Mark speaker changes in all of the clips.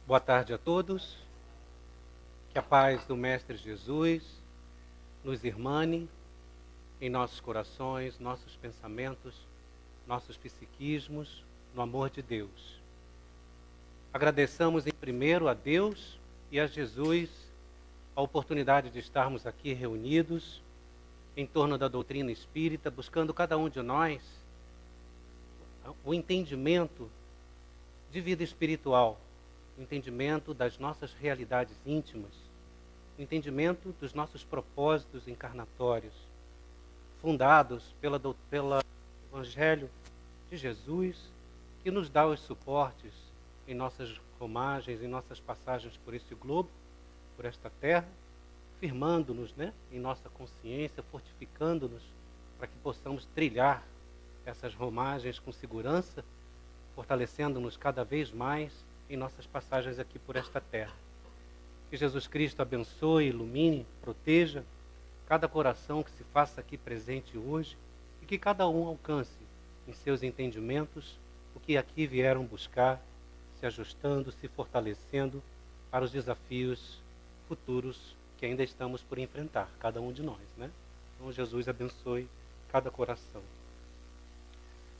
Speaker 1: Boa tarde a todos. Que a paz do Mestre Jesus nos irmane em nossos corações, nossos pensamentos, nossos psiquismos, no amor de Deus. Agradeçamos em primeiro a Deus e a Jesus a oportunidade de estarmos aqui reunidos em torno da doutrina espírita, buscando cada um de nós o entendimento de vida espiritual, o entendimento das nossas realidades íntimas, o entendimento dos nossos propósitos encarnatórios, fundados pelo Evangelho de Jesus, que nos dá os suportes em nossas romagens, em nossas passagens por esse globo, por esta terra, firmando-nos, em nossa consciência, fortificando-nos para que possamos trilhar essas romagens com segurança, fortalecendo-nos cada vez mais em nossas passagens aqui por esta terra. Que Jesus Cristo abençoe, ilumine, proteja cada coração que se faça aqui presente hoje e que cada um alcance em seus entendimentos o que aqui vieram buscar, se ajustando, se fortalecendo para os desafios futuros que ainda estamos por enfrentar, cada um de nós, Então Jesus abençoe cada coração.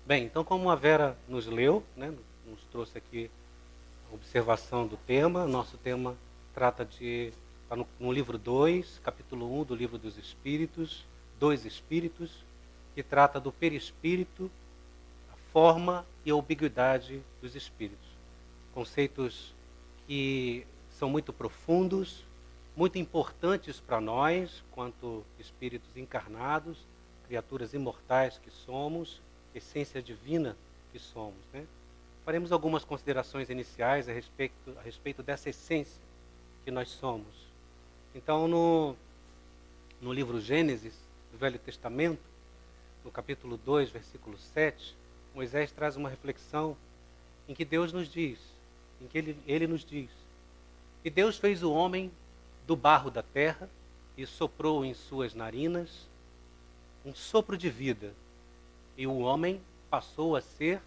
Speaker 1: Bem, então como a Vera nos leu, nos trouxe aqui observação do tema. Nosso tema está no livro 2, capítulo 1 do livro dos Espíritos, Dois Espíritos, que trata do perispírito, a forma e a ambiguidade dos espíritos. Conceitos que são muito profundos, muito importantes para nós, quanto espíritos encarnados, criaturas imortais que somos, essência divina que somos, Faremos algumas considerações iniciais a respeito dessa essência que nós somos. Então, no livro Gênesis, do Velho Testamento, no capítulo 2, versículo 7, Moisés traz uma reflexão em que Deus nos diz, em que ele nos diz, que Deus fez o homem do barro da terra e soprou em suas narinas um sopro de vida, e o homem passou a ser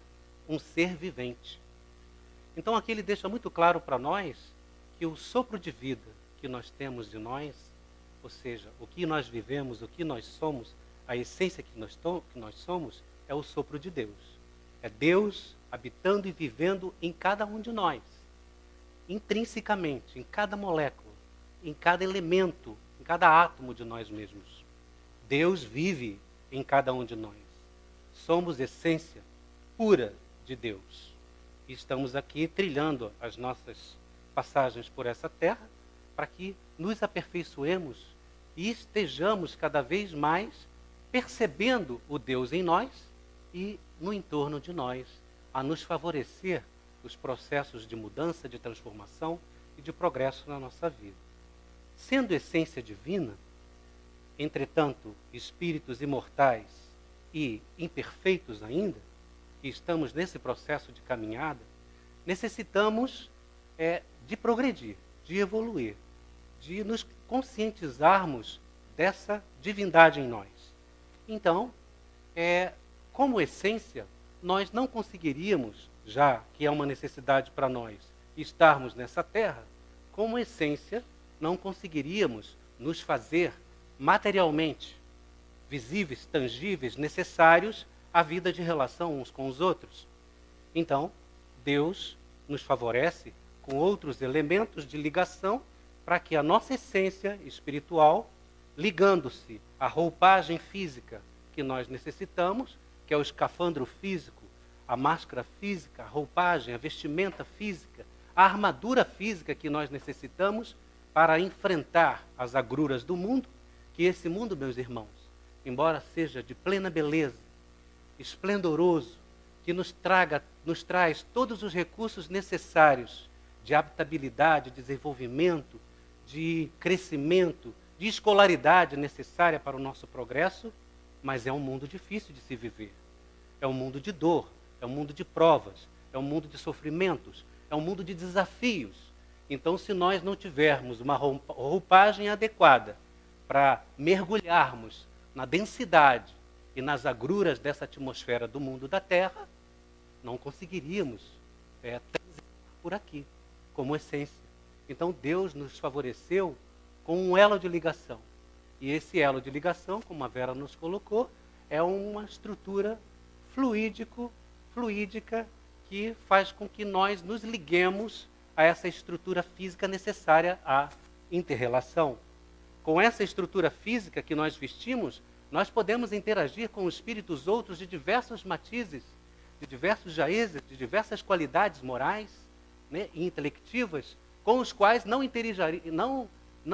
Speaker 1: um ser vivente. Então aqui ele deixa muito claro para nós que o sopro de vida que nós temos de nós, ou seja, o que nós vivemos, o que nós somos, a essência que nós somos, é o sopro de Deus. É Deus habitando e vivendo em cada um de nós, intrinsecamente, em cada molécula, em cada elemento, em cada átomo de nós mesmos. Deus vive em cada um de nós. Somos essência pura de Deus. E estamos aqui trilhando as nossas passagens por essa terra para que nos aperfeiçoemos e estejamos cada vez mais percebendo o Deus em nós e no entorno de nós, a nos favorecer os processos de mudança, de transformação e de progresso na nossa vida. Sendo essência divina, entretanto, espíritos imortais e imperfeitos ainda, que estamos nesse processo de caminhada, necessitamos de progredir, de evoluir, de nos conscientizarmos dessa divindade em nós. Então, como essência, nós não conseguiríamos, já que é uma necessidade para nós estarmos nessa terra, como essência, não conseguiríamos nos fazer materialmente visíveis, tangíveis, necessários à vida de relação uns com os outros. Então, Deus nos favorece com outros elementos de ligação para que a nossa essência espiritual, ligando-se à roupagem física que nós necessitamos, que é o escafandro físico, a máscara física, a roupagem, a vestimenta física, a armadura física que nós necessitamos para enfrentar as agruras do mundo, que esse mundo, meus irmãos, embora seja de plena beleza, esplendoroso, que nos traz todos os recursos necessários de habitabilidade, desenvolvimento, de crescimento, de escolaridade necessária para o nosso progresso, mas é um mundo difícil de se viver. É um mundo de dor, é um mundo de provas, é um mundo de sofrimentos, é um mundo de desafios. Então, se nós não tivermos uma roupagem adequada para mergulharmos na densidade e nas agruras dessa atmosfera do mundo da Terra, não conseguiríamos transitar por aqui, como essência. Então, Deus nos favoreceu com um elo de ligação. E esse elo de ligação, como a Vera nos colocou, é uma estrutura fluídica que faz com que nós nos liguemos a essa estrutura física necessária à inter-relação. Com essa estrutura física que nós vestimos, nós podemos interagir com espíritos outros de diversos matizes, de diversos jaezes, de diversas qualidades morais, né, e intelectivas, com os quais não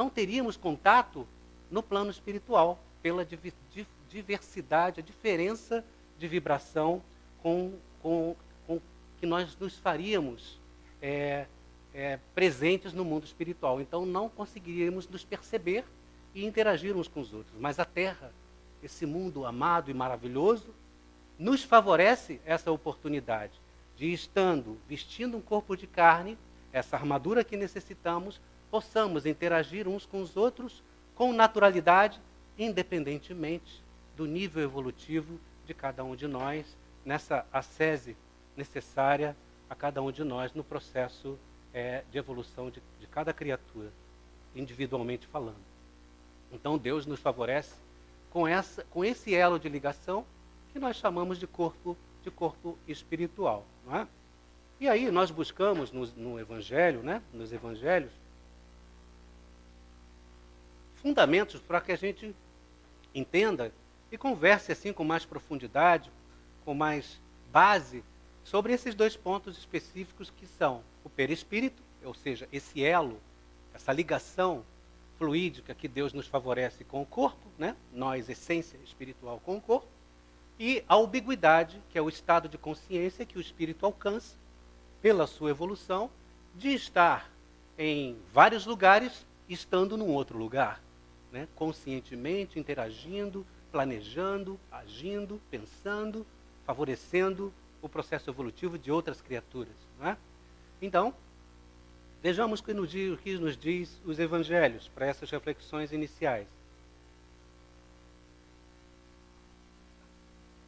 Speaker 1: teríamos contato no plano espiritual, pela diversidade, a diferença de vibração com que nós nos faríamos presentes no mundo espiritual. Então não conseguiríamos nos perceber e interagir uns com os outros. Mas a Terra, esse mundo amado e maravilhoso, nos favorece essa oportunidade de, vestindo um corpo de carne, essa armadura que necessitamos, possamos interagir uns com os outros com naturalidade, independentemente do nível evolutivo de cada um de nós, nessa ascese necessária a cada um de nós no processo de evolução de cada criatura, individualmente falando. Então Deus nos favorece com esse elo de ligação que nós chamamos de corpo espiritual. Não é? E aí nós buscamos no Evangelho, né, nos Evangelhos, fundamentos para que a gente entenda e converse assim com mais profundidade, com mais base, sobre esses dois pontos específicos que são o perispírito, ou seja, esse elo, essa ligação fluídica que Deus nos favorece com o corpo, né? Nós, essência espiritual com o corpo, e a ubiguidade, que é o estado de consciência que o espírito alcança pela sua evolução, de estar em vários lugares, estando num outro lugar, né? Conscientemente interagindo, planejando, agindo, pensando, favorecendo o processo evolutivo de outras criaturas. Não é? Então, vejamos o que nos diz os Evangelhos para essas reflexões iniciais.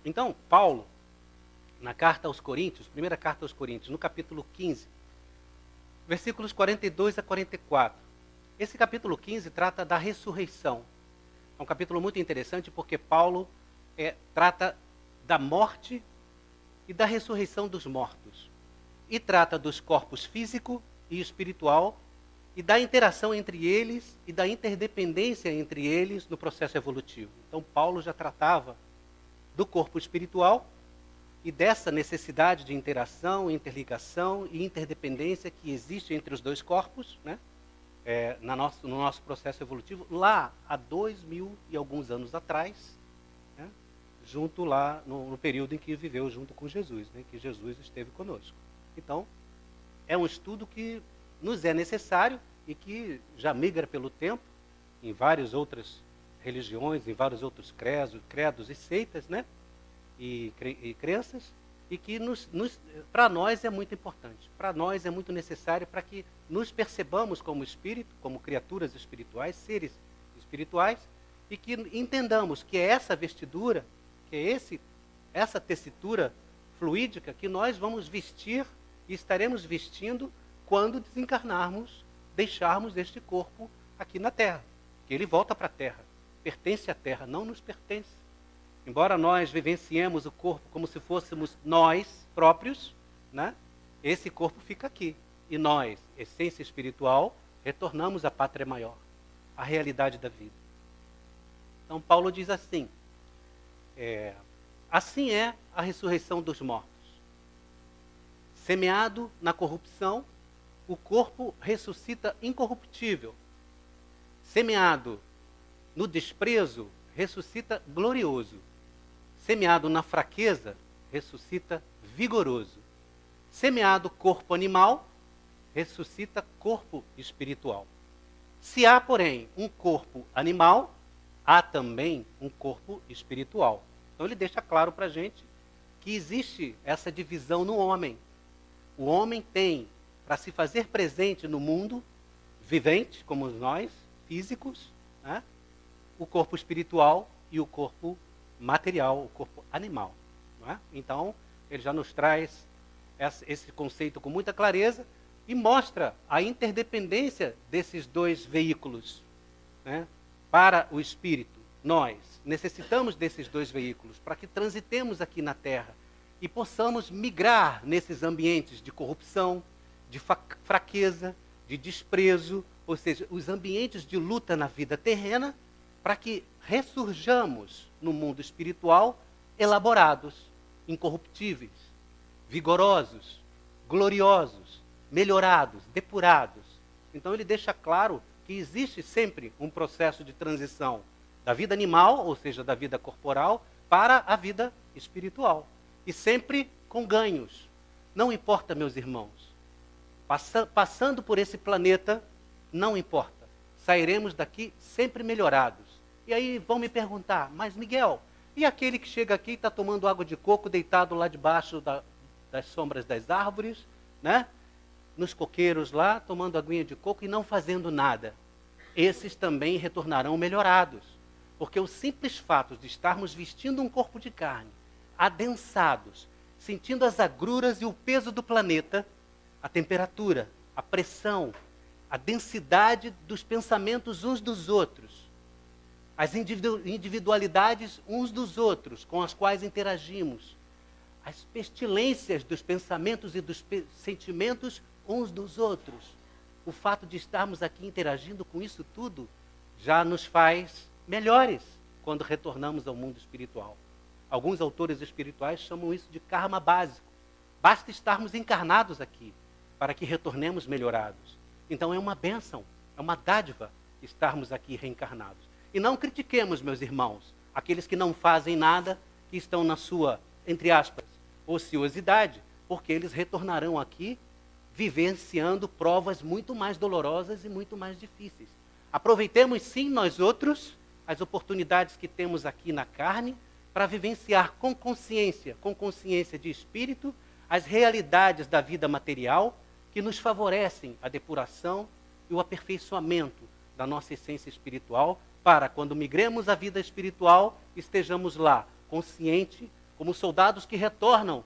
Speaker 1: Então, Paulo, na carta aos Coríntios, primeira carta aos Coríntios, no capítulo 15, versículos 42 a 44. Esse capítulo 15 trata da ressurreição. É um capítulo muito interessante porque Paulo trata da morte e da ressurreição dos mortos. E trata dos corpos físico e espiritual e da interação entre eles e da interdependência entre eles no processo evolutivo. Então Paulo já tratava do corpo espiritual e dessa necessidade de interação, interligação e interdependência que existe entre os dois corpos, né? No nosso processo evolutivo, lá há 2000 e alguns anos atrás, né? Junto lá no período em que viveu junto com Jesus, né? Que Jesus esteve conosco. Então, é um estudo que nos é necessário e que já migra pelo tempo em várias outras religiões, em vários outros credos e seitas, né? E crenças, e que para nós é muito importante, para nós é muito necessário para que nos percebamos como espírito, como criaturas espirituais, seres espirituais, e que entendamos que é essa vestidura, que é essa tessitura fluídica que nós vamos vestir e estaremos vestindo quando desencarnarmos, deixarmos este corpo aqui na Terra, que ele volta para a Terra, pertence à Terra, não nos pertence. Embora nós vivenciemos o corpo como se fôssemos nós próprios, né? Esse corpo fica aqui. E nós, essência espiritual, retornamos à pátria maior, à realidade da vida. Então Paulo diz assim, assim é a ressurreição dos mortos. Semeado na corrupção, o corpo ressuscita incorruptível. Semeado no desprezo, ressuscita glorioso. Semeado na fraqueza, ressuscita vigoroso. Semeado corpo animal, ressuscita corpo espiritual. Se há, porém, um corpo animal, há também um corpo espiritual. Então ele deixa claro para a gente que existe essa divisão no homem. O homem tem, para se fazer presente no mundo vivente, como nós, físicos, né, o corpo espiritual e o corpo material, o corpo animal. Não é? Então, ele já nos traz esse conceito com muita clareza e mostra a interdependência desses dois veículos, né, para o espírito. Nós necessitamos desses dois veículos para que transitemos aqui na Terra e possamos migrar nesses ambientes de corrupção, de fraqueza, de desprezo, ou seja, os ambientes de luta na vida terrena, para que ressurjamos no mundo espiritual elaborados, incorruptíveis, vigorosos, gloriosos, melhorados, depurados. Então ele deixa claro que existe sempre um processo de transição da vida animal, ou seja, da vida corporal, para a vida espiritual. E sempre com ganhos. Não importa, meus irmãos. Passando por esse planeta, não importa. Sairemos daqui sempre melhorados. E aí vão me perguntar, mas Miguel, e aquele que chega aqui e está tomando água de coco deitado lá debaixo das sombras das árvores, né? Nos coqueiros lá, tomando aguinha de coco e não fazendo nada? Esses também retornarão melhorados. Porque o simples fato de estarmos vestindo um corpo de carne, adensados, sentindo as agruras e o peso do planeta, a temperatura, a pressão, a densidade dos pensamentos uns dos outros, as individualidades uns dos outros com as quais interagimos, as pestilências dos pensamentos e dos sentimentos uns dos outros. O fato de estarmos aqui interagindo com isso tudo já nos faz melhores quando retornamos ao mundo espiritual. Alguns autores espirituais chamam isso de karma básico. Basta estarmos encarnados aqui para que retornemos melhorados. Então é uma bênção, é uma dádiva estarmos aqui reencarnados. E não critiquemos, meus irmãos, aqueles que não fazem nada, que estão na sua, entre aspas, ociosidade, porque eles retornarão aqui vivenciando provas muito mais dolorosas e muito mais difíceis. Aproveitemos sim, nós outros, as oportunidades que temos aqui na carne, para vivenciar com consciência de espírito, as realidades da vida material que nos favorecem a depuração e o aperfeiçoamento da nossa essência espiritual, para, quando migremos à vida espiritual, estejamos lá, consciente, como soldados que retornam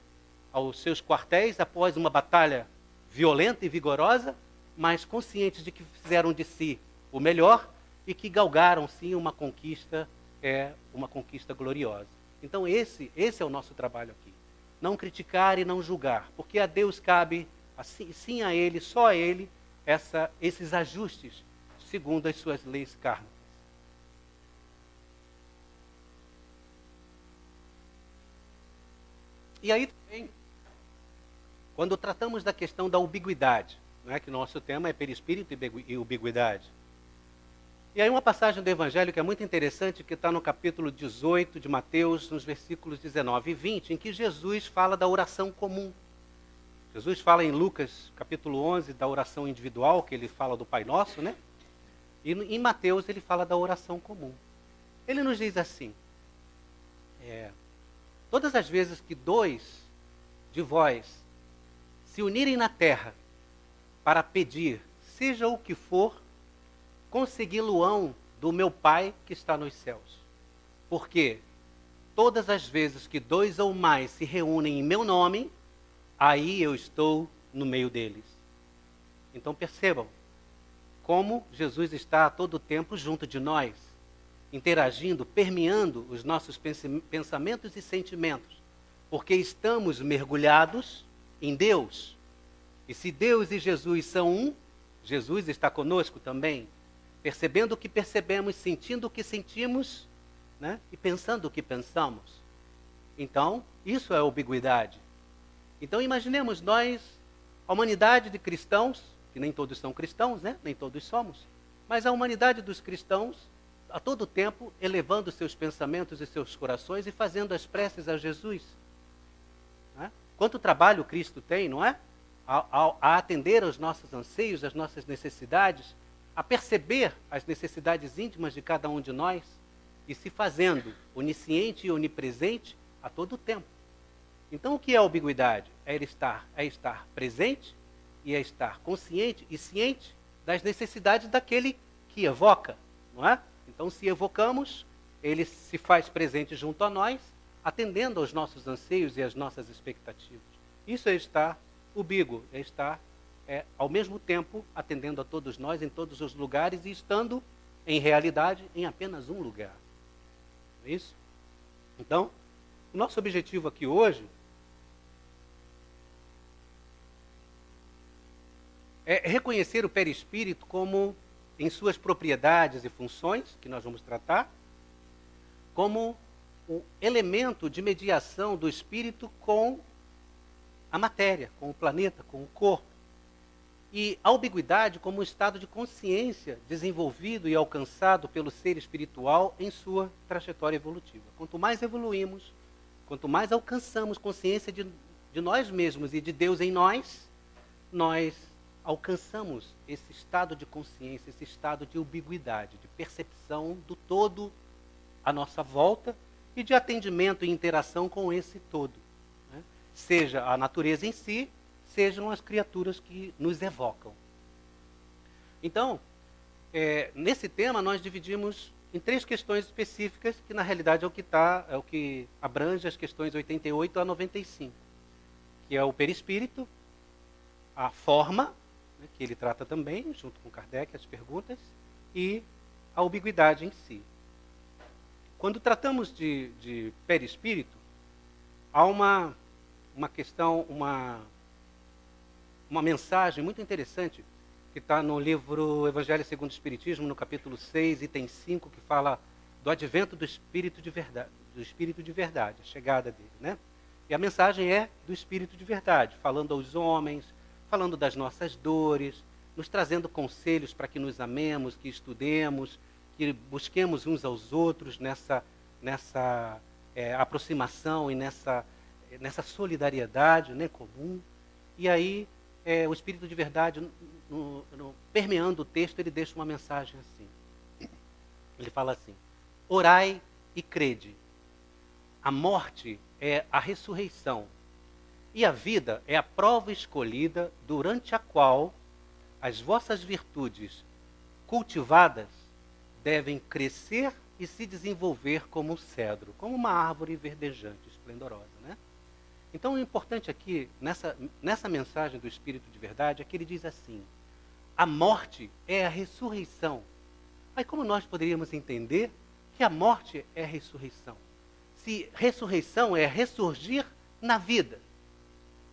Speaker 1: aos seus quartéis após uma batalha violenta e vigorosa, mas conscientes de que fizeram de si o melhor e que galgaram, sim, uma conquista gloriosa. Então esse é o nosso trabalho aqui. Não criticar e não julgar, porque a Deus cabe, assim, sim a Ele, só a Ele, esses ajustes, segundo as suas leis kármicas. E aí também, quando tratamos da questão da ubiguidade, não é que nosso tema é perispírito e ubiguidade. E aí uma passagem do Evangelho que é muito interessante, que está no capítulo 18 de Mateus, nos versículos 19 e 20, em que Jesus fala da oração comum. Jesus fala em Lucas, capítulo 11, da oração individual, que ele fala do Pai Nosso, né? E em Mateus ele fala da oração comum. Ele nos diz assim, todas as vezes que dois de vós se unirem na terra para pedir, seja o que for, consegui-lo-ão do meu Pai que está nos céus. Porque todas as vezes que dois ou mais se reúnem em meu nome, aí eu estou no meio deles. Então percebam como Jesus está a todo tempo junto de nós, interagindo, permeando os nossos pensamentos e sentimentos, porque estamos mergulhados em Deus. E se Deus e Jesus são um, Jesus está conosco também, percebendo o que percebemos, sentindo o que sentimos, né? E pensando o que pensamos. Então, isso é ubiguidade. Então, imaginemos nós, a humanidade de cristãos, que nem todos são cristãos, né? Nem todos somos, mas a humanidade dos cristãos, a todo tempo, elevando seus pensamentos e seus corações e fazendo as preces a Jesus. Né? Quanto trabalho Cristo tem, não é? A atender aos nossos anseios, às nossas necessidades, a perceber as necessidades íntimas de cada um de nós. e se fazendo onisciente e onipresente a todo tempo. Então, o que é a ubiguidade? É estar presente e é estar consciente e ciente das necessidades daquele que evoca, não é? Então, se evocamos, ele se faz presente junto a nós, atendendo aos nossos anseios e às nossas expectativas. Isso é estar ubíguo, é estar, ao mesmo tempo, atendendo a todos nós em todos os lugares e estando, em realidade, em apenas um lugar. Não é isso? Então, o nosso objetivo aqui hoje é reconhecer o perispírito como, em suas propriedades e funções, que nós vamos tratar, como o elemento de mediação do espírito com a matéria, com o planeta, com o corpo. E a ubiguidade como um estado de consciência desenvolvido e alcançado pelo ser espiritual em sua trajetória evolutiva. Quanto mais evoluímos, quanto mais alcançamos consciência de nós mesmos e de Deus em nós, nós alcançamos esse estado de consciência, esse estado de ubiguidade, de percepção do todo à nossa volta e de atendimento e interação com esse todo. Né? Seja a natureza em si, sejam as criaturas que nos evocam. Então, nesse tema nós dividimos em 3 questões específicas, que na realidade é o que abrange as questões 88 a 95, que é o perispírito, a forma, né, que ele trata também, junto com Kardec, as perguntas, e a ubiguidade em si. Quando tratamos de perispírito, há uma questão, uma mensagem muito interessante que está no livro Evangelho segundo o Espiritismo, no capítulo 6, item 5, que fala do advento do Espírito de verdade, a chegada dele, né? E a mensagem é do Espírito de verdade, falando aos homens, falando das nossas dores, nos trazendo conselhos para que nos amemos, que estudemos, que busquemos uns aos outros nessa aproximação e nessa solidariedade, né, comum. E aí, o Espírito de verdade, permeando o texto, ele deixa uma mensagem assim. Ele fala assim: orai e crede. A morte é a ressurreição. E a vida é a prova escolhida durante a qual as vossas virtudes cultivadas devem crescer e se desenvolver como um cedro, como uma árvore verdejante, esplendorosa, né? Então, o importante aqui, nessa mensagem do Espírito de verdade, é que ele diz assim: a morte é a ressurreição. Aí como nós poderíamos entender que a morte é a ressurreição? Se ressurreição é ressurgir na vida,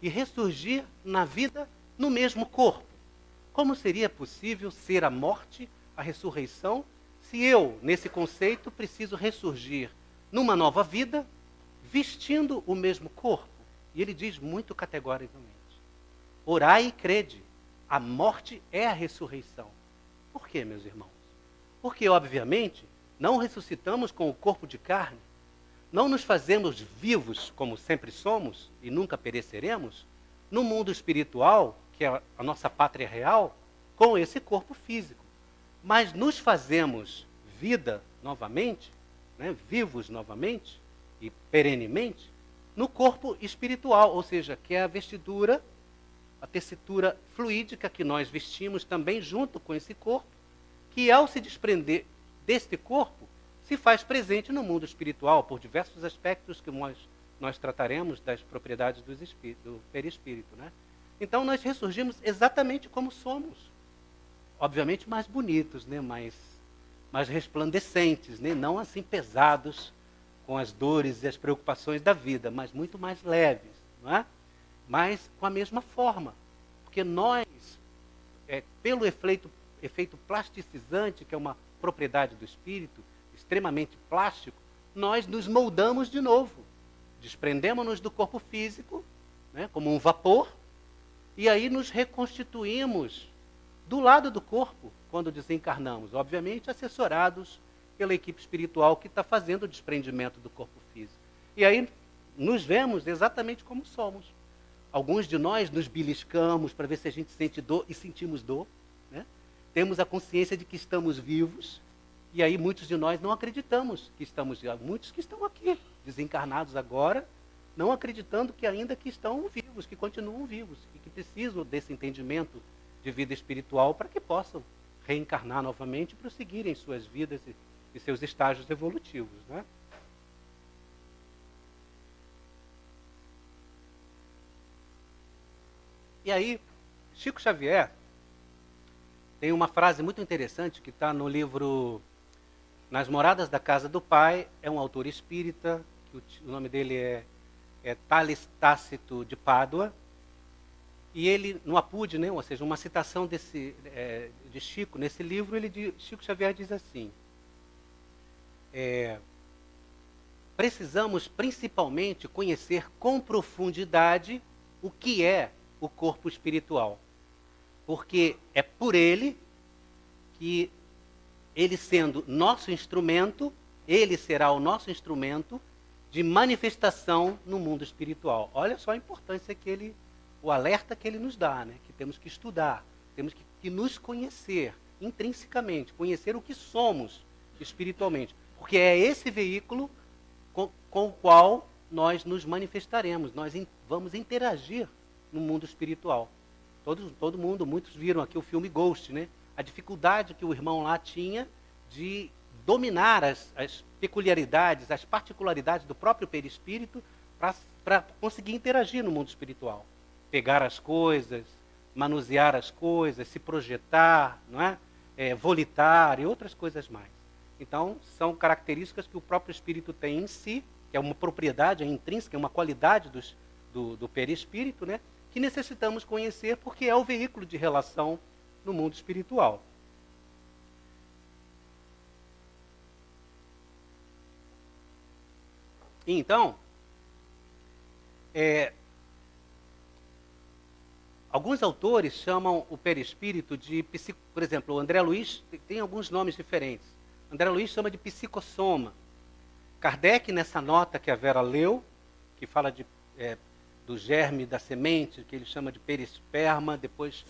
Speaker 1: e ressurgir na vida no mesmo corpo, como seria possível ser a morte, a ressurreição, se eu, nesse conceito, preciso ressurgir numa nova vida, vestindo o mesmo corpo? E ele diz muito categoricamente: orai e crede, a morte é a ressurreição. Por quê, meus irmãos? Porque, obviamente, não ressuscitamos com o corpo de carne, não nos fazemos vivos como sempre somos e nunca pereceremos, no mundo espiritual, que é a nossa pátria real, com esse corpo físico. Mas nos fazemos vida novamente, né, vivos novamente e perenemente, no corpo espiritual, ou seja, que é a vestidura, a tessitura fluídica que nós vestimos também junto com esse corpo, que ao se desprender deste corpo, se faz presente no mundo espiritual, por diversos aspectos que nós trataremos das propriedades do perispírito, né? Então nós ressurgimos exatamente como somos. Obviamente mais bonitos, né? mais resplandecentes, né? Não assim pesados com as dores e as preocupações da vida, mas muito mais leves, não é? Mas com a mesma forma. Porque nós, pelo efeito plasticizante, que é uma propriedade do espírito, extremamente plástico, nós nos moldamos de novo. Desprendemos-nos do corpo físico, né, como um vapor, e aí nos reconstituímos do lado do corpo, quando desencarnamos, obviamente assessorados pela equipe espiritual que está fazendo o desprendimento do corpo físico. E aí nos vemos exatamente como somos. Alguns de nós nos beliscamos para ver se a gente sente dor, e sentimos dor, né? Temos a consciência de que estamos vivos, E aí muitos de nós não acreditamos que estamos, muitos que estão aqui, desencarnados agora, não acreditando que ainda que estão vivos, que continuam vivos, e que precisam desse entendimento de vida espiritual para que possam reencarnar novamente e prosseguirem suas vidas e seus estágios evolutivos, né? E aí, Chico Xavier tem uma frase muito interessante que está no livro Nas Moradas da Casa do Pai. É um autor espírita, que o nome dele é Tales Tácito de Pádua. E ele, no Apude, né, ou seja, uma citação de Chico, nesse livro, Chico Xavier diz assim: precisamos principalmente conhecer com profundidade o que é o corpo espiritual. Porque é por ele que, ele sendo nosso instrumento, ele será o nosso instrumento de manifestação no mundo espiritual. Olha só a importância o alerta que ele nos dá, né? Que temos que estudar, temos que nos conhecer intrinsecamente, conhecer o que somos espiritualmente. Porque é esse veículo com o qual nós nos manifestaremos, nós vamos interagir no mundo espiritual. Todo mundo, muitos viram aqui o filme Ghost, né? A dificuldade que o irmão lá tinha de dominar as peculiaridades, as particularidades do próprio perispírito para conseguir interagir no mundo espiritual. Pegar as coisas, manusear as coisas, se projetar, não é? Volitar e outras coisas mais. Então, são características que o próprio espírito tem em si, que é uma propriedade intrínseca, é uma qualidade do perispírito, né? Que necessitamos conhecer porque é o veículo de relação no mundo espiritual. Então, alguns autores chamam o perispírito de por exemplo, o André Luiz tem alguns nomes diferentes. André Luiz chama de psicossoma. Kardec, nessa nota que a Vera leu, que fala do germe da semente, que ele chama de perisperma, depois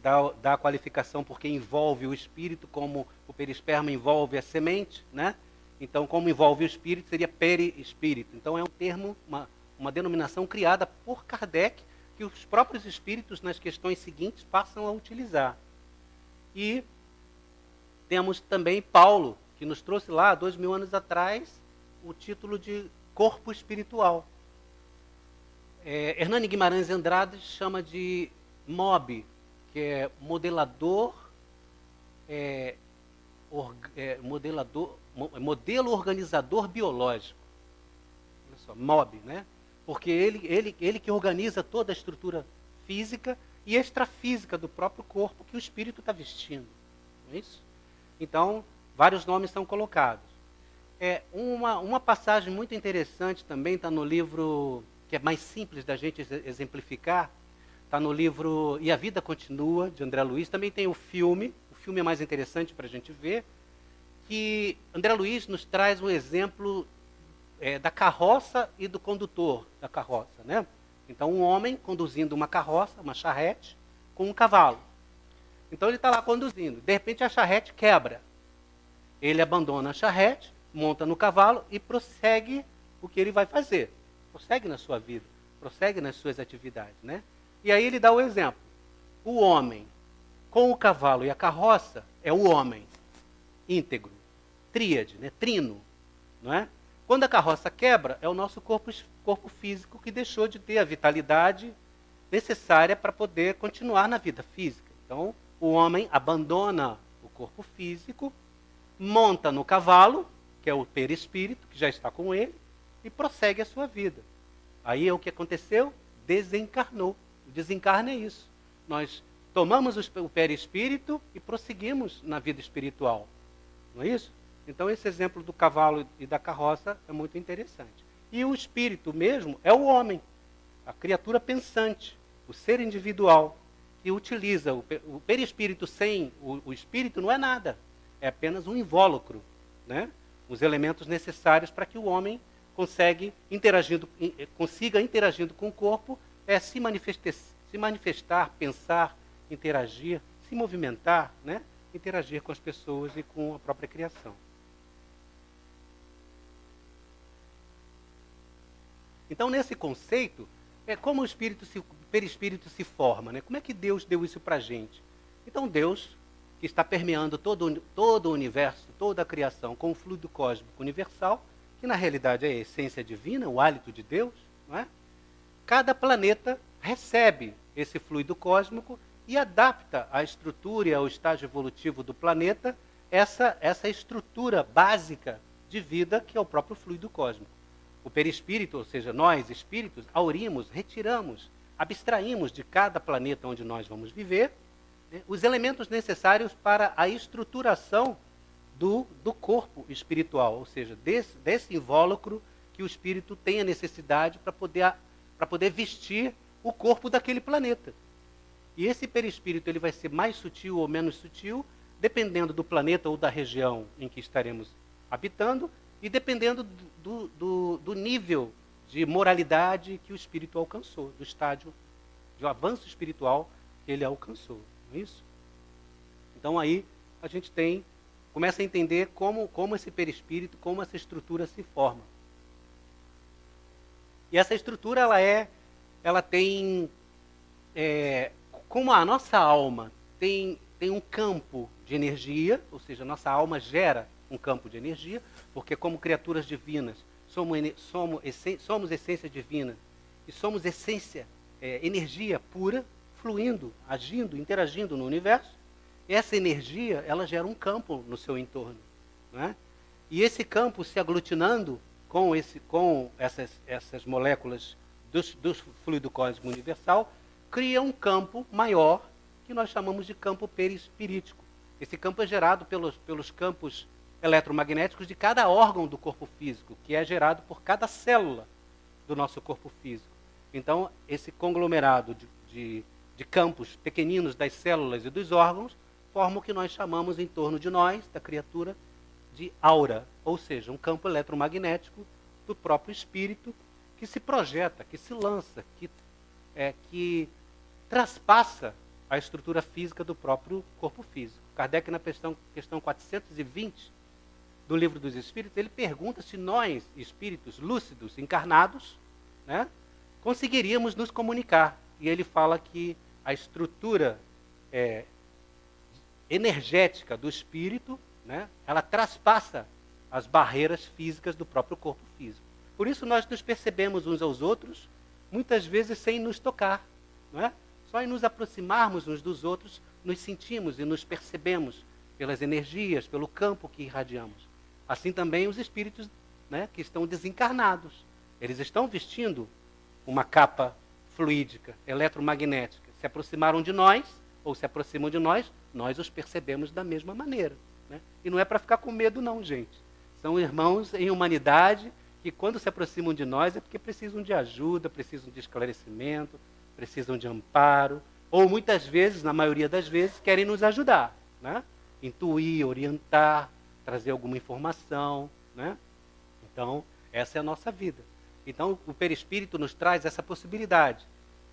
Speaker 1: dá a qualificação porque envolve o espírito, como o perisperma envolve a semente, né? Então, como envolve o espírito, seria perispírito. Então, é um termo, uma denominação criada por Kardec, que os próprios espíritos, nas questões seguintes, passam a utilizar. E temos também Paulo, que nos trouxe lá, 2000 anos atrás, o título de corpo espiritual. Hernani Guimarães Andrade chama de MOB, que é modelo organizador biológico. Olha só, MOB, né? Porque ele que organiza toda a estrutura física e extrafísica do próprio corpo que o espírito está vestindo. Não é isso? Então, vários nomes são colocados. Uma passagem muito interessante também está no livro, que é mais simples da gente exemplificar, está no livro E a Vida Continua, de André Luiz. Também tem o filme é mais interessante para a gente ver, que André Luiz nos traz um exemplo da carroça e do condutor da carroça, né? Então, um homem conduzindo uma carroça, uma charrete, com um cavalo. Então, ele está lá conduzindo. De repente, a charrete quebra. Ele abandona a charrete, monta no cavalo e prossegue o que ele vai fazer. Prossegue na sua vida, prossegue nas suas atividades, né? E aí ele dá o exemplo. O homem com o cavalo e a carroça é o homem íntegro, tríade, né? Trino, não é? Quando a carroça quebra, é o nosso corpo físico que deixou de ter a vitalidade necessária para poder continuar na vida física. Então, o homem abandona o corpo físico, monta no cavalo, que é o perispírito, que já está com ele, e prossegue a sua vida. Aí o que aconteceu? Desencarnou. O desencarne é isso. Nós tomamos o perispírito e prosseguimos na vida espiritual. Não é isso? Então, esse exemplo do cavalo e da carroça é muito interessante. E o espírito mesmo é o homem, a criatura pensante, o ser individual, que utiliza o perispírito sem o espírito não é nada. É apenas um invólucro, né? Os elementos necessários para que o homem consiga, interagindo com o corpo, se manifestar, pensar, interagir, se movimentar, né? interagir com as pessoas e com a própria criação. Então, nesse conceito, como o perispírito se forma, né? Como é que Deus deu isso para a gente? Então, Deus, que está permeando todo o universo, toda a criação, com o fluido cósmico universal, que na realidade é a essência divina, o hálito de Deus, não é? Cada planeta recebe esse fluido cósmico e adapta à estrutura e ao estágio evolutivo do planeta essa estrutura básica de vida que é o próprio fluido cósmico. O perispírito, ou seja, nós, espíritos, aurimos, retiramos, abstraímos de cada planeta onde nós vamos viver, né, os elementos necessários para a estruturação do corpo espiritual, ou seja, desse invólucro que o espírito tem a necessidade para poder vestir o corpo daquele planeta. E esse perispírito ele vai ser mais sutil ou menos sutil, dependendo do planeta ou da região em que estaremos habitando, e dependendo do nível de moralidade que o espírito alcançou, do estágio de avanço espiritual que ele alcançou. Não é isso? Então aí a gente começa a entender como esse perispírito, como essa estrutura se forma. E essa estrutura, ela tem, como a nossa alma tem um campo de energia, ou seja, a nossa alma gera um campo de energia, porque como criaturas divinas, somos essência divina e somos essência, energia pura, fluindo, agindo, interagindo no universo. Essa energia, ela gera um campo no seu entorno, não é? E esse campo se aglutinando com essas moléculas do fluido cósmico universal, cria um campo maior que nós chamamos de campo perispirítico. Esse campo é gerado pelos campos eletromagnéticos de cada órgão do corpo físico, que é gerado por cada célula do nosso corpo físico. Então, esse conglomerado de campos pequeninos das células e dos órgãos forma o que nós chamamos em torno de nós, da criatura, de aura, ou seja, um campo eletromagnético do próprio espírito que se projeta, que se lança, que traspassa a estrutura física do próprio corpo físico. Kardec, na questão 420 do Livro dos Espíritos, ele pergunta se nós, espíritos lúcidos, encarnados, né, conseguiríamos nos comunicar. E ele fala que a estrutura energética do espírito, né, ela traspassa as barreiras físicas do próprio corpo físico. Por isso nós nos percebemos uns aos outros, muitas vezes sem nos tocar, não é? Só em nos aproximarmos uns dos outros, nos sentimos e nos percebemos pelas energias, pelo campo que irradiamos. Assim também os espíritos, né, que estão desencarnados. Eles estão vestindo uma capa fluídica, eletromagnética. Se aproximaram de nós, ou se aproximam de nós os percebemos da mesma maneira. Né? E não é para ficar com medo não, gente. São irmãos em humanidade que quando se aproximam de nós é porque precisam de ajuda, precisam de esclarecimento, precisam de amparo, ou muitas vezes, na maioria das vezes, querem nos ajudar, né? Intuir, orientar, trazer alguma informação, né? Então, essa é a nossa vida. Então, o perispírito nos traz essa possibilidade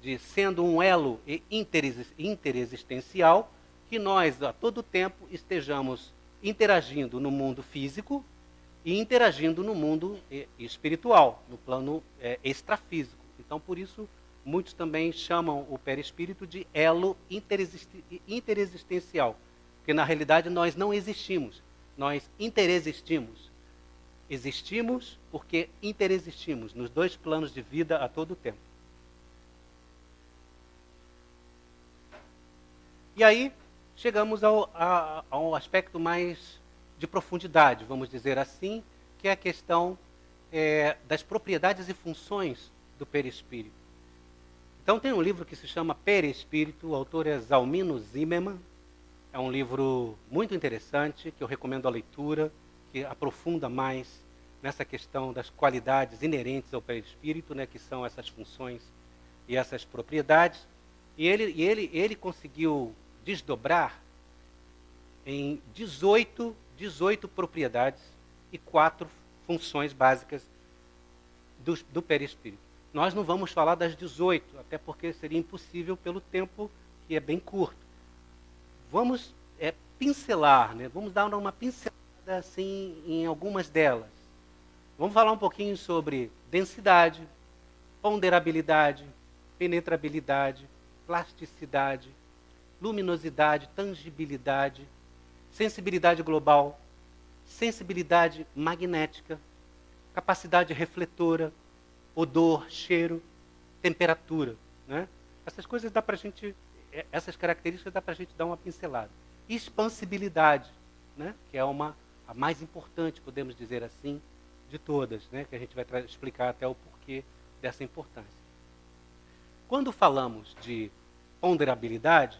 Speaker 1: de, sendo um elo interexistencial, que nós, a todo tempo, estejamos interagindo no mundo físico e interagindo no mundo espiritual, no plano extrafísico. Então, por isso, muitos também chamam o perispírito de elo interexistencial, porque na realidade nós não existimos, nós interexistimos. Existimos porque interexistimos nos dois planos de vida a todo tempo. E aí chegamos ao aspecto mais de profundidade, vamos dizer assim, que é a questão das propriedades e funções do perispírito. Então tem um livro que se chama Perispírito, o autor é Zalmino Zimmermann. É um livro muito interessante, que eu recomendo a leitura, que aprofunda mais nessa questão das qualidades inerentes ao perispírito, né, que são essas funções e essas propriedades. E ele conseguiu desdobrar em 18 propriedades e 4 funções básicas do perispírito. Nós não vamos falar das 18, até porque seria impossível pelo tempo que é bem curto. Vamos pincelar, né? Vamos dar uma pincelada assim em algumas delas. Vamos falar um pouquinho sobre densidade, ponderabilidade, penetrabilidade, plasticidade, luminosidade, tangibilidade, sensibilidade global, sensibilidade magnética, capacidade refletora, odor, cheiro, temperatura, né? Essas coisas dá pra gente, essas características dá pra gente dar uma pincelada. Expansibilidade, né? Que é a mais importante, podemos dizer assim, de todas, né? Que a gente vai explicar até o porquê dessa importância. Quando falamos de ponderabilidade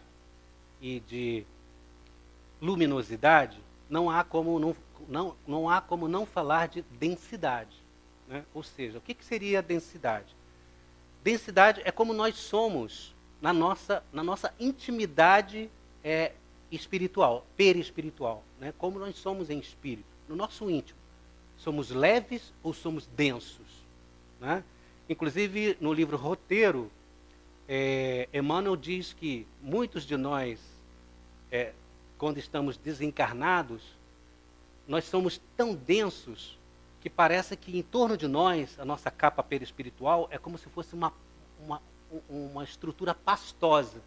Speaker 1: e de luminosidade, não há como não falar de densidade, né? Ou seja, o que seria a densidade? Densidade é como nós somos na nossa intimidade espiritual, perispiritual, né? Como nós somos em espírito, no nosso íntimo. Somos leves ou somos densos, né? Inclusive, no livro Roteiro, Emmanuel diz que muitos de nós, quando estamos desencarnados, nós somos tão densos que parece que em torno de nós, a nossa capa perispiritual é como se fosse uma estrutura pastosa,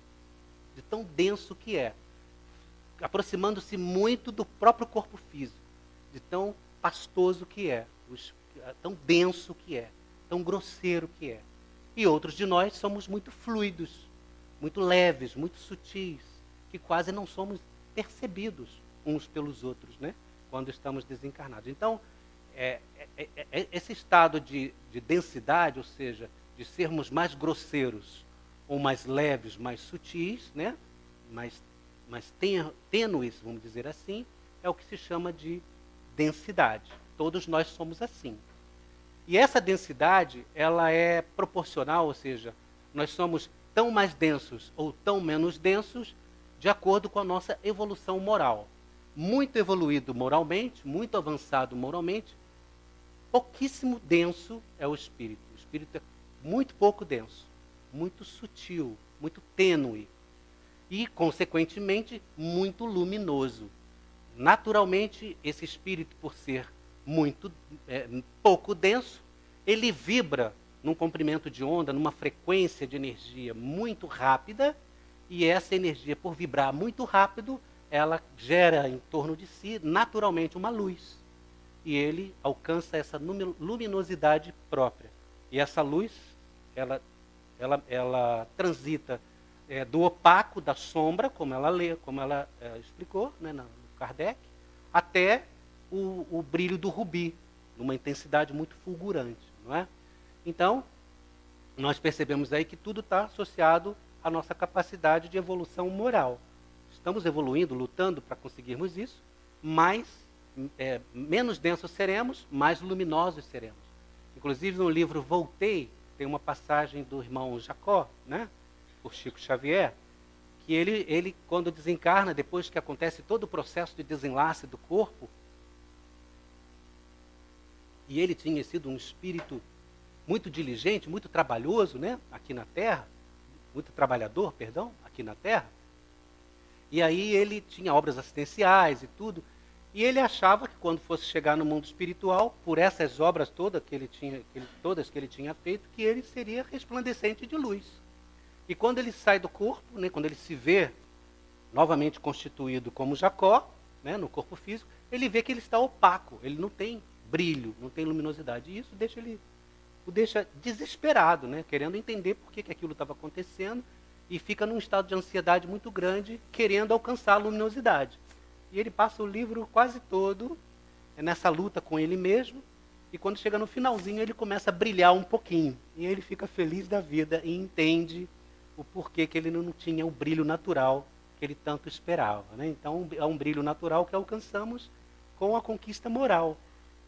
Speaker 1: de tão denso que é, aproximando-se muito do próprio corpo físico, de tão pastoso que é, tão denso que é, tão grosseiro que é. E outros de nós somos muito fluidos, muito leves, muito sutis, que quase não somos percebidos uns pelos outros, né? Quando estamos desencarnados. Então, esse estado de densidade, ou seja, de sermos mais grosseiros ou mais leves, mais sutis, né? mais tênues, vamos dizer assim, é o que se chama de densidade. Todos nós somos assim. E essa densidade, ela é proporcional, ou seja, nós somos tão mais densos ou tão menos densos de acordo com a nossa evolução moral. Muito evoluído moralmente, muito avançado moralmente, pouquíssimo denso é o espírito. O espírito é muito pouco denso, muito sutil, muito tênue e, consequentemente, muito luminoso. Naturalmente, esse espírito, por ser muito pouco denso, ele vibra num comprimento de onda, numa frequência de energia muito rápida, e essa energia, por vibrar muito rápido, ela gera em torno de si, naturalmente, uma luz. E ele alcança essa luminosidade própria. E essa luz, ela transita do opaco, da sombra, como ela explicou, né, no Kardec, até o brilho do rubi, numa intensidade muito fulgurante, não é? Então, nós percebemos aí que tudo está associado à nossa capacidade de evolução moral. Estamos evoluindo, lutando para conseguirmos isso, mas menos densos seremos, mais luminosos seremos. Inclusive, no livro Voltei, tem uma passagem do irmão Jacó, né, por Chico Xavier, que ele, quando desencarna, depois que acontece todo o processo de desenlace do corpo, e ele tinha sido um espírito muito diligente, muito trabalhoso, né, aqui na Terra, muito trabalhador, perdão, aqui na Terra, e aí ele tinha obras assistenciais e tudo, e ele achava que quando fosse chegar no mundo espiritual, por essas obras todas que ele tinha feito, que ele seria resplandecente de luz. E quando ele sai do corpo, né, quando ele se vê novamente constituído como Jacó, né, no corpo físico, ele vê que ele está opaco, ele não tem brilho, não tem luminosidade. E isso o deixa desesperado, né, querendo entender por que aquilo estava acontecendo, e fica num estado de ansiedade muito grande, querendo alcançar a luminosidade. E ele passa o livro quase todo nessa luta com ele mesmo, e quando chega no finalzinho ele começa a brilhar um pouquinho. E ele fica feliz da vida e entende o porquê que ele não tinha o brilho natural que ele tanto esperava, né? Então é um brilho natural que alcançamos com a conquista moral,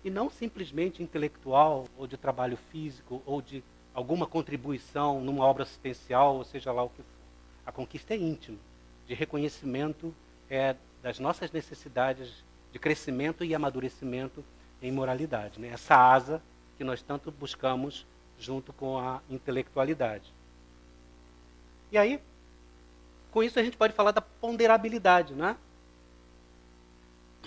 Speaker 1: e não simplesmente intelectual, ou de trabalho físico, ou de alguma contribuição numa obra assistencial, ou seja lá o que for. A conquista é íntima, de reconhecimento das nossas necessidades de crescimento e amadurecimento em moralidade, né? Essa asa que nós tanto buscamos junto com a intelectualidade. E aí, com isso a gente pode falar da ponderabilidade, né?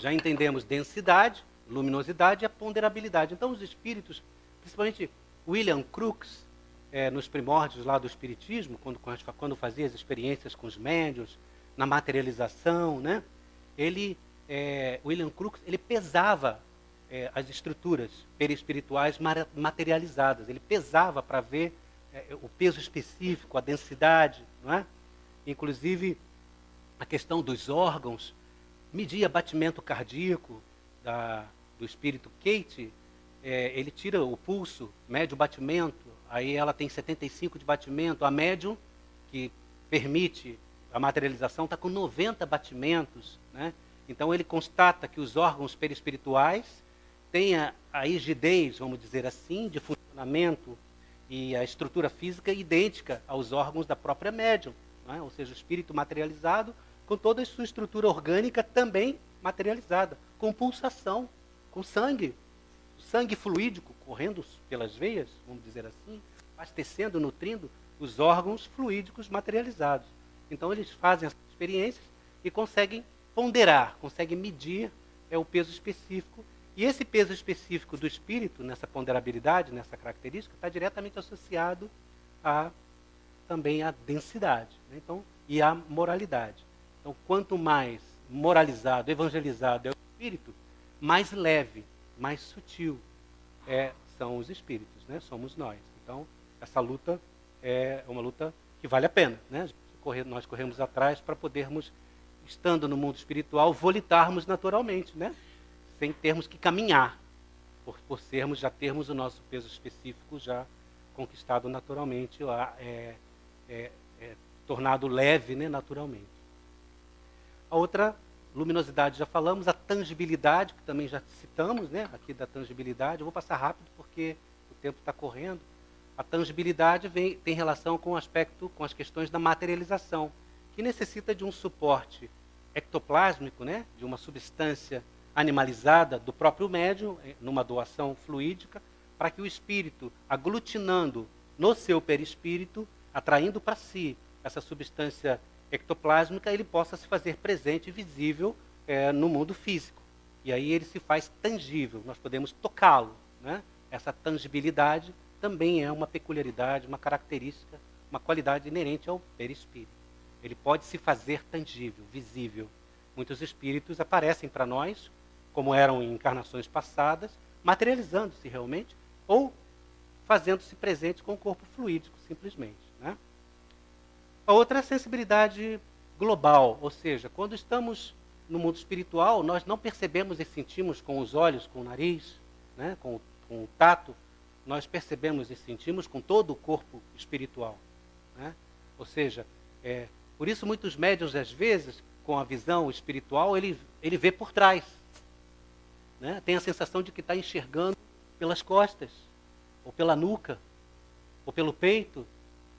Speaker 1: Já entendemos densidade, luminosidade e a ponderabilidade. Então, os espíritos, principalmente William Crookes, nos primórdios lá do Espiritismo, quando fazia as experiências com os médiuns, na materialização, né? William Crookes, ele pesava as estruturas perispirituais materializadas. Ele pesava para ver o peso específico, a densidade, não é? Inclusive, a questão dos órgãos, media batimento cardíaco do espírito Kate, ele tira o pulso, mede o batimento, aí ela tem 75 de batimento, a médium, que permite a materialização, está com 90 batimentos, né? Então ele constata que os órgãos perispirituais têm a rigidez, vamos dizer assim, de funcionamento e a estrutura física idêntica aos órgãos da própria médium, né? Ou seja, o espírito materializado com toda a sua estrutura orgânica também materializada, com pulsação, com sangue fluídico correndo pelas veias, vamos dizer assim, abastecendo, nutrindo os órgãos fluídicos materializados. Então eles fazem essas experiências e conseguem ponderar, conseguem medir o peso específico. E esse peso específico do espírito, nessa ponderabilidade, nessa característica, está diretamente associado também à densidade, né? Então, e à moralidade. Então, quanto mais moralizado, evangelizado é o espírito, mais leve, mais sutil são os espíritos, né? Somos nós. Então, essa luta é uma luta que vale a pena, né? Nós corremos atrás para podermos, estando no mundo espiritual, volitarmos naturalmente, né? Sem termos que caminhar, por já termos o nosso peso específico já conquistado naturalmente, tornado leve, né, naturalmente. A outra luminosidade já falamos, a tangibilidade, que também já citamos, né, aqui da tangibilidade. Eu vou passar rápido porque o tempo está correndo. A tangibilidade tem relação com o aspecto, com as questões da materialização, que necessita de um suporte ectoplásmico, né, de uma substância animalizada do próprio médium, numa doação fluídica, para que o espírito, aglutinando no seu perispírito, atraindo para si essa substância ectoplásmica, ele possa se fazer presente e visível no mundo físico. E aí ele se faz tangível, nós podemos tocá-lo, né? Essa tangibilidade também é uma peculiaridade, uma característica, uma qualidade inerente ao perispírito. Ele pode se fazer tangível, visível. Muitos espíritos aparecem para nós, como eram em encarnações passadas, materializando-se realmente, ou fazendo-se presente com o corpo fluídico, simplesmente, né? A outra é a sensibilidade global, ou seja, quando estamos no mundo espiritual, nós não percebemos e sentimos com os olhos, com o nariz, né, com o tato, nós percebemos e sentimos com todo o corpo espiritual, né? Ou seja, por isso muitos médiuns, às vezes, com a visão espiritual, ele vê por trás, né? Tem a sensação de que está enxergando pelas costas, ou pela nuca, ou pelo peito,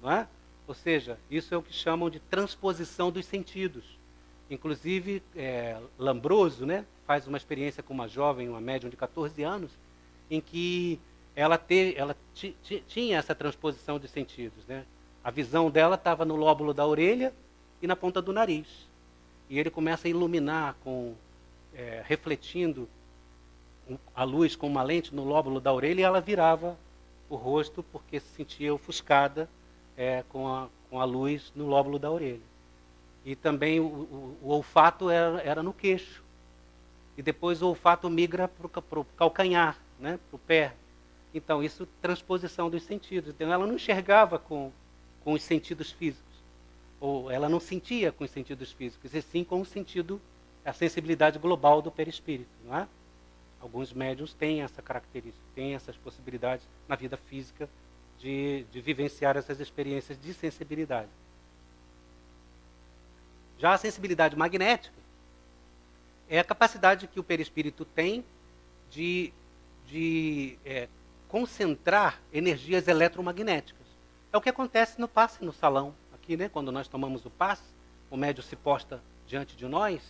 Speaker 1: não é? Ou seja, isso é o que chamam de transposição dos sentidos. Inclusive, Lambroso, né, faz uma experiência com uma jovem, uma médium de 14 anos, em que ela tinha essa transposição de sentidos, né? A visão dela estava no lóbulo da orelha e na ponta do nariz. E ele começa a iluminar, refletindo a luz com uma lente no lóbulo da orelha, e ela virava o rosto porque se sentia ofuscada com a luz no lóbulo da orelha. E também o olfato era no queixo. E depois o olfato migra para o calcanhar, né, para o pé. Então, isso transposição dos sentidos. Então, ela não enxergava com os sentidos físicos. Ou ela não sentia com os sentidos físicos, e sim com o sentido, a sensibilidade global do perispírito, não é? Alguns médiuns têm essa característica, têm essas possibilidades na vida física de vivenciar essas experiências de sensibilidade. Já a sensibilidade magnética é a capacidade que o perispírito tem de concentrar energias eletromagnéticas. É o que acontece no passe no salão. Aqui, né, quando nós tomamos o passe, o médium se posta diante de nós,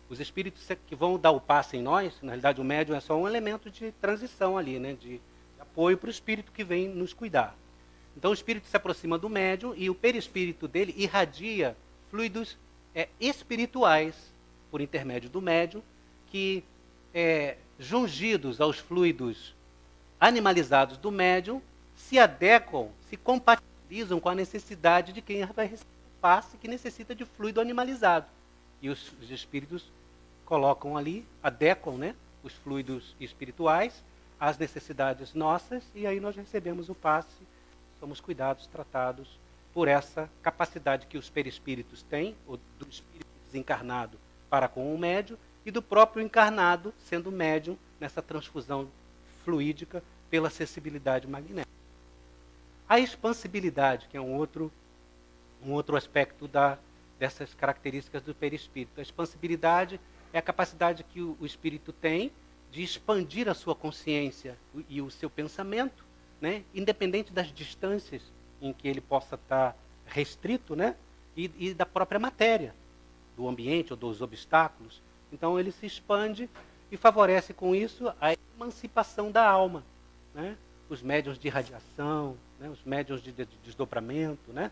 Speaker 1: os espíritos que vão dar o passe em nós, na realidade o médium é só um elemento de transição ali, né, de apoio para o espírito que vem nos cuidar. Então o espírito se aproxima do médium e o perispírito dele irradia fluidos espirituais por intermédio do médium, que, jungidos aos fluidos animalizados do médium, se adequam, se compatibilizam com a necessidade de quem vai receber o passe, que necessita de fluido animalizado. E os espíritos colocam ali, adequam, né, os fluidos espirituais às necessidades nossas, e aí nós recebemos o passe, somos cuidados, tratados por essa capacidade que os perispíritos têm, ou do espírito desencarnado para com o médium, e do próprio encarnado, sendo médium, nessa transfusão fluídica pela sensibilidade magnética. A expansibilidade, que é um outro aspecto dessas características do perispírito. A expansibilidade é a capacidade que o espírito tem de expandir a sua consciência e o seu pensamento, né, independente das distâncias em que ele possa estar restrito, né, e da própria matéria, do ambiente ou dos obstáculos. Então ele se expande e favorece com isso a emancipação da alma, né? Os médiuns de radiação, né? Os médiuns de desdobramento, né?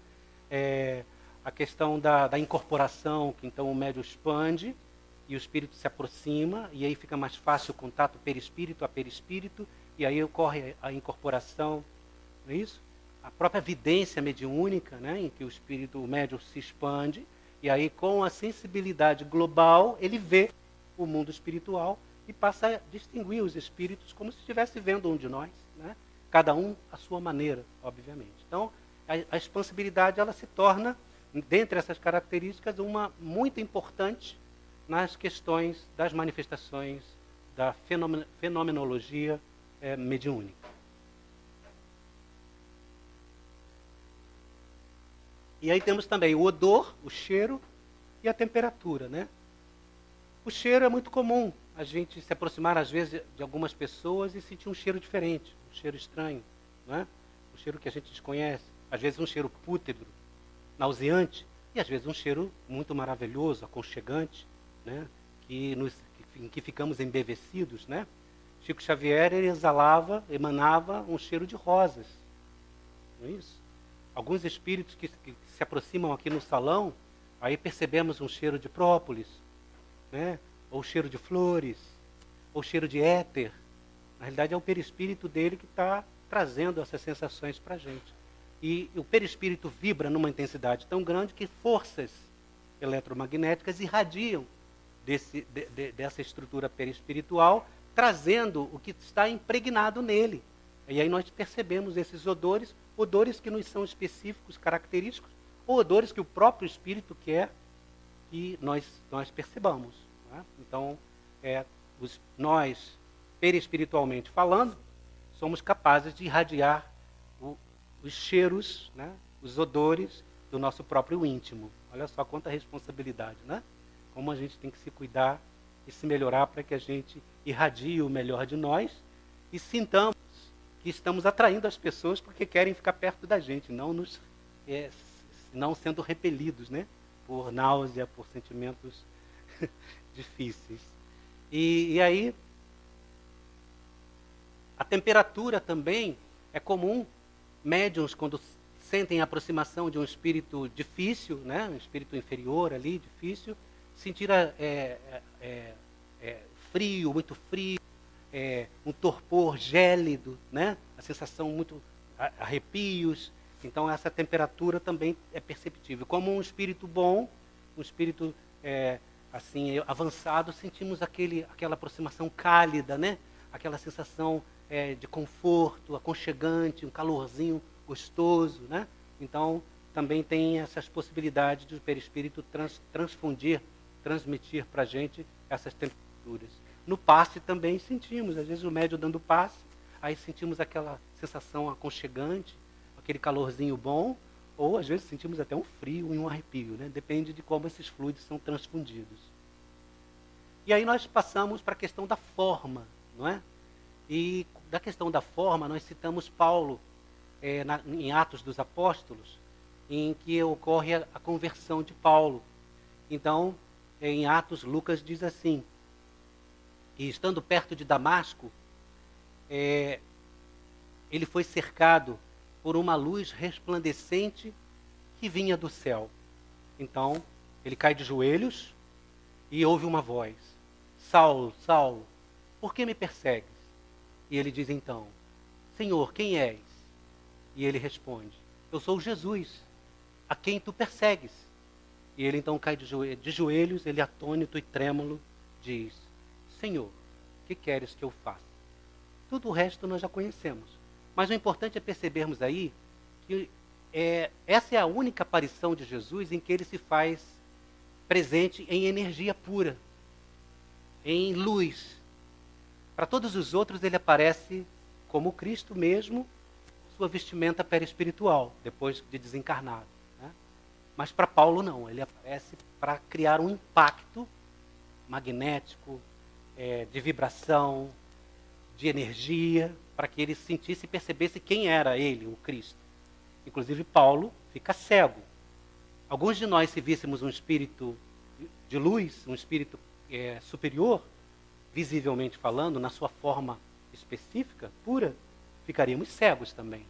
Speaker 1: A questão da incorporação, que então o médium expande e o espírito se aproxima, e aí fica mais fácil o contato perispírito a perispírito, e aí ocorre a incorporação, não é isso? A própria vidência mediúnica, né? Em que o médium se expande, e aí com a sensibilidade global ele vê o mundo espiritual e passa a distinguir os espíritos como se estivesse vendo um de nós, né? Cada um à sua maneira, obviamente. Então, a expansibilidade ela se torna, dentre essas características, uma muito importante nas questões das manifestações da fenomenologia mediúnica. E aí temos também o odor, o cheiro e a temperatura, né? O cheiro é muito comum, a gente se aproximar às vezes de algumas pessoas e sentir um cheiro diferente, um cheiro estranho, não é? Um cheiro que a gente desconhece, às vezes um cheiro pútrido, nauseante, e às vezes um cheiro muito maravilhoso, aconchegante, né? Em que ficamos embevecidos, né? Chico Xavier ele emanava um cheiro de rosas, não é isso? Alguns espíritos que se aproximam aqui no salão, aí percebemos um cheiro de própolis, né? Ou cheiro de flores, ou cheiro de éter. Na realidade é o perispírito dele que está trazendo essas sensações para a gente. E o perispírito vibra numa intensidade tão grande que forças eletromagnéticas irradiam dessa estrutura perispiritual, trazendo o que está impregnado nele. E aí nós percebemos esses odores que nos são específicos, característicos, ou odores que o próprio espírito quer que nós percebamos. Né? Então, nós, perispiritualmente falando, somos capazes de irradiar os cheiros, né? Os odores do nosso próprio íntimo. Olha só quanta responsabilidade, né? Como a gente tem que se cuidar e se melhorar para que a gente irradie o melhor de nós e sintamos que estamos atraindo as pessoas porque querem ficar perto da gente, não sendo repelidos, né? Por náusea, por sentimentos difíceis. E aí, a temperatura também é comum. Médiuns, quando sentem a aproximação de um espírito difícil, né? Um espírito inferior ali, difícil, sentir frio, muito frio, um torpor gélido, né? A sensação muito arrepios. Então essa temperatura também é perceptível. Como um espírito bom, um espírito assim avançado, sentimos aquela aproximação cálida, né? Aquela sensação de conforto, aconchegante, um calorzinho gostoso, né? Então também tem essas possibilidades do perispírito transmitir para a gente essas temperaturas. No passe também sentimos, às vezes o médium dando passe, aí sentimos aquela sensação aconchegante, aquele calorzinho bom, ou às vezes sentimos até um frio e um arrepio, né? Depende de como esses fluidos são transfundidos. E aí nós passamos para a questão da forma, não é? E da questão da forma, nós citamos Paulo em Atos dos Apóstolos, em que ocorre a conversão de Paulo. Então, em Atos, Lucas diz assim: e estando perto de Damasco, ele foi cercado por uma luz resplandecente que vinha do céu. Então, ele cai de joelhos e ouve uma voz: Saulo, Saulo, por que me persegues? E ele diz então, Senhor, quem és? E ele responde, eu sou Jesus, a quem tu persegues. E ele então cai de joelhos, ele atônito e trêmulo, diz, Senhor, o que queres que eu faça? Tudo o resto nós já conhecemos. Mas o importante é percebermos aí que essa é a única aparição de Jesus em que ele se faz presente em energia pura, em luz. Para todos os outros ele aparece como Cristo mesmo, sua vestimenta perispiritual, depois de desencarnado. Né? Mas para Paulo não, ele aparece para criar um impacto magnético, de vibração, de energia, para que ele sentisse e percebesse quem era ele, o Cristo. Inclusive Paulo fica cego. Alguns de nós, se víssemos um espírito de luz, um espírito superior, visivelmente falando, na sua forma específica, pura, ficaríamos cegos também.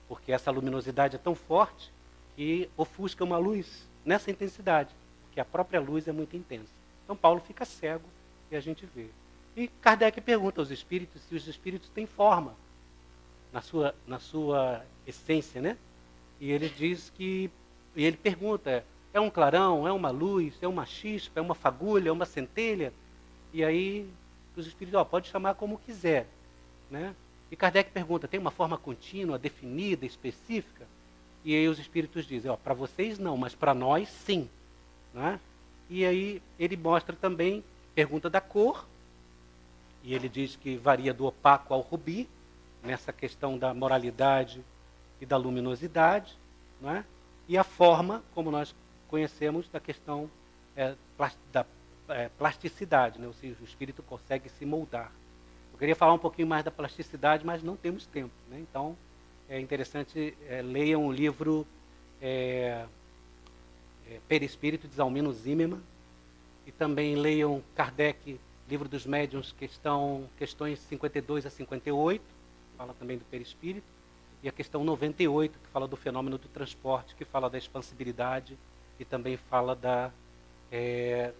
Speaker 1: Porque essa luminosidade é tão forte que ofusca uma luz nessa intensidade, porque a própria luz é muito intensa. Então Paulo fica cego e a gente vê. E Kardec pergunta aos espíritos se os espíritos têm forma na sua essência, né? E ele diz que, e ele pergunta, é um clarão, é uma luz, é uma chispa, é uma fagulha, é uma centelha? E aí os espíritos, pode chamar como quiser, né? E Kardec pergunta, tem uma forma contínua, definida, específica? E aí os espíritos dizem, para vocês não, mas para nós sim, né? E aí ele mostra também, pergunta da cor, e ele diz que varia do opaco ao rubi, nessa questão da moralidade e da luminosidade, não é? E a forma, como nós conhecemos, da questão da plasticidade, né? Ou seja, o espírito consegue se moldar. Eu queria falar um pouquinho mais da plasticidade, mas não temos tempo, né? Então, é interessante, leiam o livro Perispírito, de Zalmino Zimmermann, e também leiam Kardec, Livro dos Médiuns, questões 52 a 58, fala também do perispírito, e a questão 98, que fala do fenômeno do transporte, que fala da expansibilidade e também fala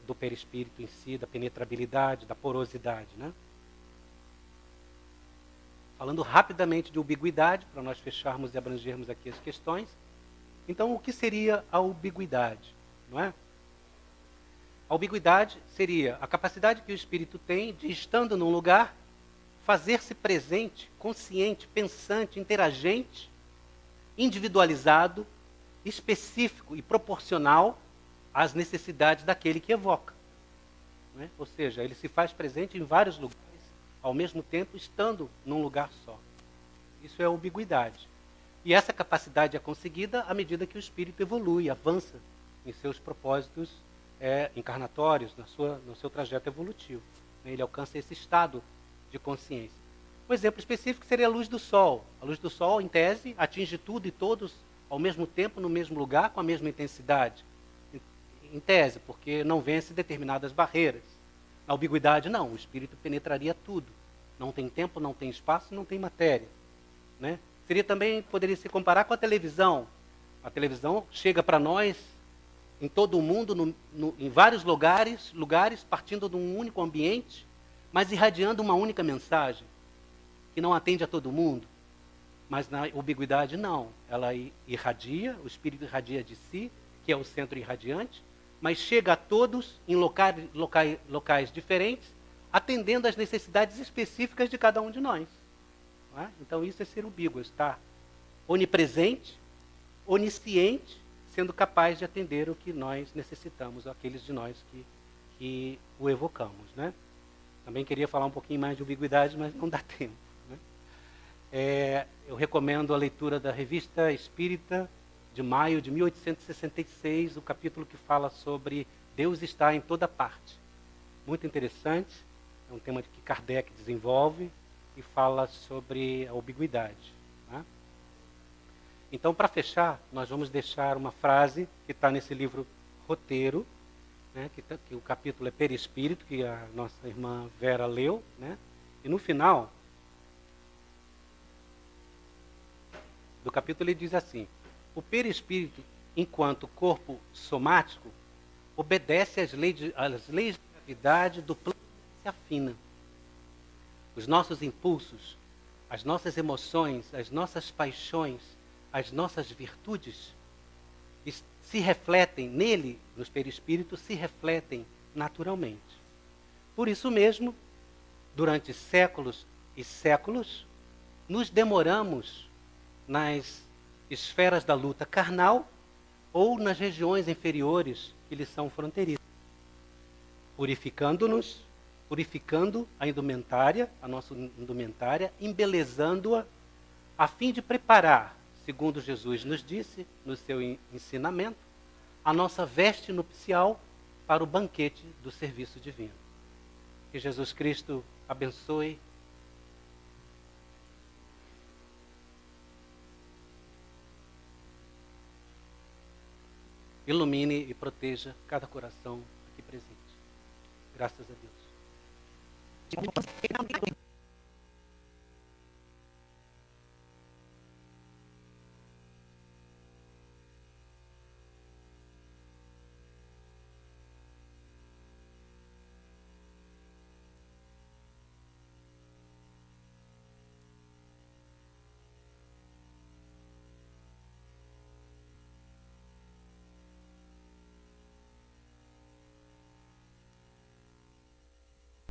Speaker 1: do perispírito em si, da penetrabilidade, da porosidade, né? Falando rapidamente de ubiguidade, para nós fecharmos e abrangermos aqui as questões. Então, o que seria a ubiguidade, não é? A ubiguidade seria a capacidade que o espírito tem de, estando num lugar, fazer-se presente, consciente, pensante, interagente, individualizado, específico e proporcional às necessidades daquele que evoca. Não é? Ou seja, ele se faz presente em vários lugares, ao mesmo tempo estando num lugar só. Isso é a ubiguidade. E essa capacidade é conseguida à medida que o espírito evolui, avança em seus propósitos encarnatórios, no seu trajeto evolutivo. Ele alcança esse estado de consciência. Um exemplo específico seria a luz do sol. A luz do sol, em tese, atinge tudo e todos ao mesmo tempo, no mesmo lugar, com a mesma intensidade. Em tese, porque não vence determinadas barreiras. Na ubiguidade, não. O espírito penetraria tudo. Não tem tempo, não tem espaço, não tem matéria. Né? Poderia se comparar com a televisão. A televisão chega para nós em todo o mundo, em vários lugares, partindo de um único ambiente, mas irradiando uma única mensagem, que não atende a todo mundo. Mas na ubiguidade, não. Ela irradia, o espírito irradia de si, que é o centro irradiante, mas chega a todos em locais diferentes, atendendo às necessidades específicas de cada um de nós. Não é? Então isso é ser ubíguo, estar onipresente, onisciente, sendo capaz de atender o que nós necessitamos, aqueles de nós que o evocamos. Né? Também queria falar um pouquinho mais de ubiguidade, mas não dá tempo. Né? Eu recomendo a leitura da Revista Espírita, de maio de 1866, o capítulo que fala sobre Deus está em toda parte. Muito interessante, é um tema que Kardec desenvolve e fala sobre a ubiguidade. Né? Então, para fechar, nós vamos deixar uma frase que está nesse livro Roteiro, né, que o capítulo é Perispírito, que a nossa irmã Vera leu, né? E no final do capítulo ele diz assim: o perispírito, enquanto corpo somático, obedece às leis de gravidade do plano se afina. Os nossos impulsos, as nossas emoções, as nossas paixões, as nossas virtudes se refletem nele, no perispírito, se refletem naturalmente. Por isso mesmo, durante séculos e séculos, nos demoramos nas esferas da luta carnal ou nas regiões inferiores que lhe são fronteiriças, purificando-nos, purificando a indumentária, a nossa indumentária, embelezando-a, a fim de preparar, segundo Jesus nos disse no seu ensinamento, a nossa veste nupcial para o banquete do serviço divino. Que Jesus Cristo abençoe, ilumine e proteja cada coração aqui presente. Graças a Deus.